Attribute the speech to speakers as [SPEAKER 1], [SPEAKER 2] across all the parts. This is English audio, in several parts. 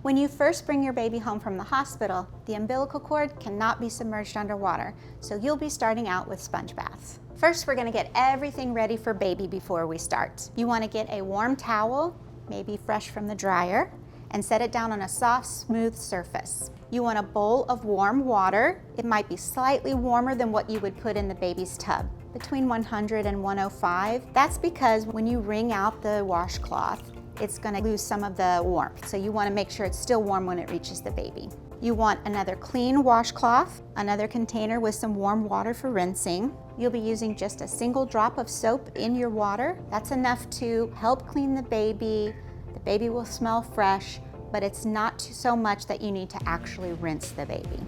[SPEAKER 1] When you first bring your baby home from the hospital, the umbilical cord cannot be submerged underwater, so you'll be starting out with sponge baths. First, we're going to get everything ready for baby before we start. You want to get a warm towel, maybe fresh from the dryer, and set it down on a soft, smooth surface. You want a bowl of warm water. It might be slightly warmer than what you would put in the baby's tub, between 100 and 105. That's because when you wring out the washcloth, it's going to lose some of the warmth. So you want to make sure it's still warm when it reaches the baby. You want another clean washcloth, another container with some warm water for rinsing. You'll be using just a single drop of soap in your water. That's enough to help clean the baby. The baby will smell fresh, but it's not so much that you need to actually rinse the baby.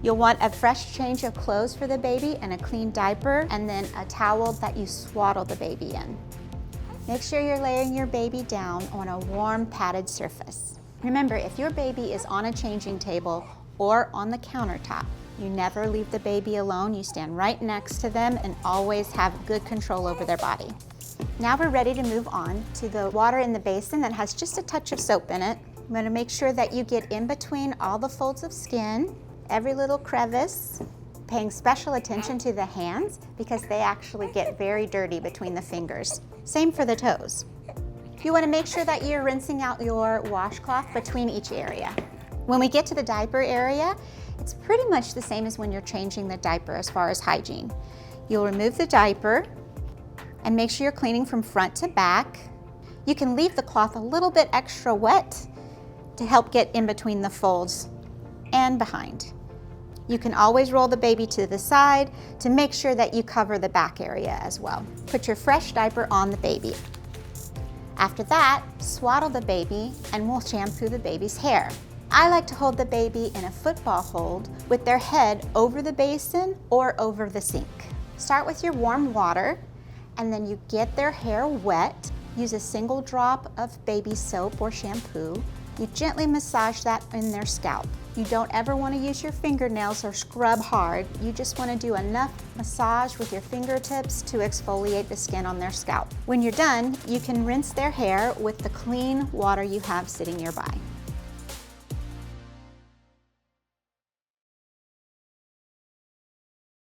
[SPEAKER 1] You'll want a fresh change of clothes for the baby and a clean diaper, and then a towel that you swaddle the baby in. Make sure you're laying your baby down on a warm padded surface. Remember, if your baby is on a changing table or on the countertop, you never leave the baby alone. You stand right next to them and always have good control over their body. Now we're ready to move on to the water in the basin that has just a touch of soap in it. I'm going to make sure that you get in between all the folds of skin, every little crevice, paying special attention to the hands because they actually get very dirty between the fingers. Same for the toes. You want to make sure that you're rinsing out your washcloth between each area. When we get to the diaper area, it's pretty much the same as when you're changing the diaper as far as hygiene. You'll remove the diaper and make sure you're cleaning from front to back. You can leave the cloth a little bit extra wet to help get in between the folds and behind. You can always roll the baby to the side to make sure that you cover the back area as well. Put your fresh diaper on the baby. After that, swaddle the baby and we'll shampoo the baby's hair. I like to hold the baby in a football hold with their head over the basin or over the sink. Start with your warm water and then you get their hair wet. Use a single drop of baby soap or shampoo. You gently massage that in their scalp. You don't ever want to use your fingernails or scrub hard. You just want to do enough massage with your fingertips to exfoliate the skin on their scalp. When you're done, you can rinse their hair with the clean water you have sitting nearby.